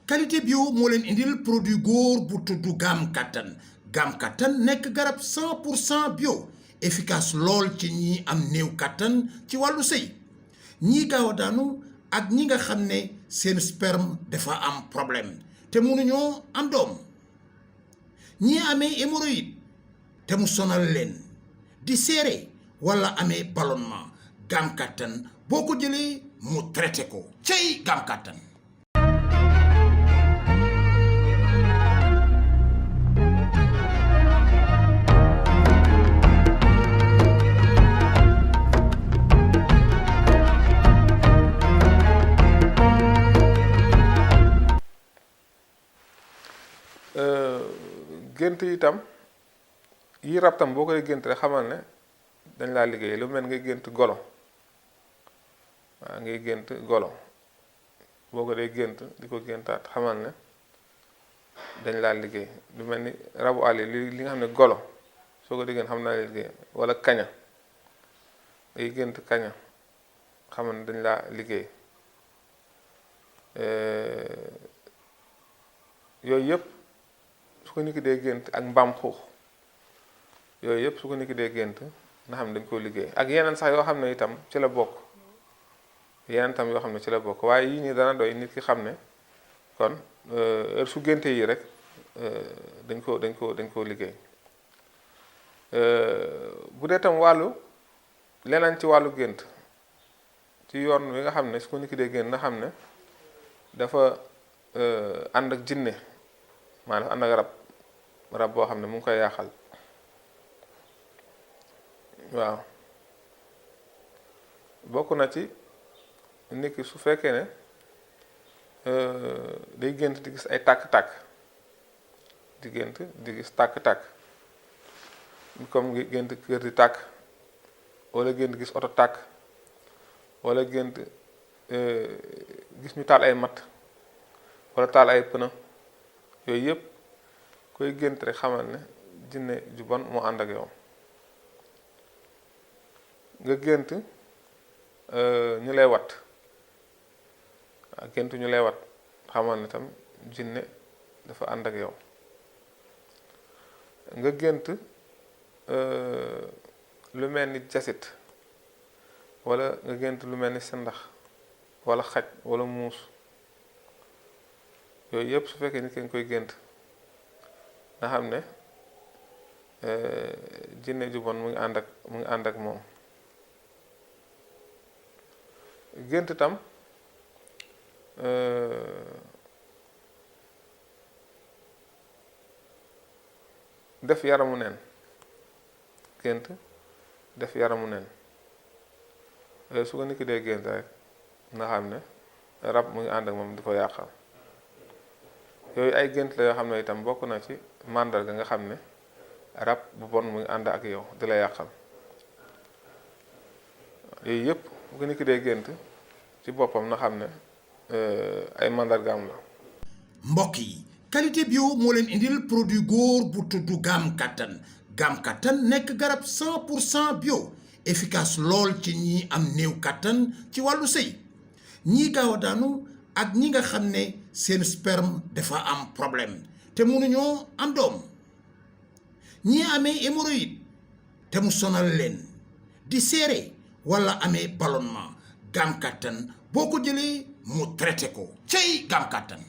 qualité bio moo leen indil produit góor bu tudd Gam Kattan nekk garab 100% bio efficace lool ci ñi am néew kattan ci wàllu sëy ñii gaaw a daanu ak ñi nga xam ne seen sperme dafa am problème te mënuñoo am doom ñii amee hémorroïde te mu sonal leen di seere wala amee ballonnement Gam Kattan boo ko jëlee mu traité ko cey Gam Kattan. gént itam yi rab tam boo koy gént rek xamal ne dañ laa liggéey lu mel ngay gént golo waaw ngay gént golo boo ko dee gént di ko géntaat xamal ne dañ laa liggéey lu mel ni rabu àll li nga xam ne golo soo ko déggee xam naa la liggéey wala kaña ngay gént kaña xamal ne dañ laa liggéey yooyu yëpp su ko nit ki dee gént ak mbaam xuux yooyu yëpp su ko nit ki dee gént nga xam ne dañ koo liggéey ak yeneen sax yoo xam ne itam ci la bokk yeneen tam yoo xam ne ci la bokk waaye yii nii dana doy nit ki xam ne kon heure su génte yi rek dañ koo liggéey bu dee tam wàllu leneen ci wàllu gént ci yoon wi nga xam ne su ko nit ki dee gént nga xam ne dafa ànd ak jinne maanaam ànd ak rab boo xam ne mu ngi koy yaaxal waaw bokk na ci nit ki su fekkee ne day gént di gis ay tàkk-tàkk di gént di gis tàkk-tàkk comme ngi gént kër di tàkk wala gént gis oto tàkk wala gént gis ñu taal ay matt wala taal ay pëna yooyu yëpp koy gént rek xamal ne jinne ju bon moo ànd ak yow nga gént ñu lay wat gént ñu lay wat xamal ne tam jinne dafa ànd ak yow nga gént lu mel ni jasit wala nga gént lu mel ni sendax wala xaj wala muus yooyu yëpp su fekkee nit ki nga koy gént nga xam ne jinne ju bon mu ngi ànd ak moom gént tam def yaramu neen gént def yaramu neen su ko nit ki dee gént rek nga xam ne rab mu ngi ànd ak moom di ko yàqal yooyu ay gént la yoo xam ne itam bokk na ci màndarga nga xam ne rab bu bon mu ngi ànd ak yow di la yàqal yooyu yëpp bu ko nit ki dee gént ci boppam na xam ne ay màndargaam la. mbokk yi qualité bio moo leen indil produit góor bu tudd Gam Kattan nekk garab 100% bio efficace lool ci ñi am néew kattan ci wàllu sëy ñii gaaw a daanu ak ñi nga xam ne seen sperme dafa am problème te mënuñoo am doom ñii amee hémorroïde te mu sonal leen di seere wala amee ballonnement Gam Kattan boo ko jëlee mu traité ko cey Gam Kattan.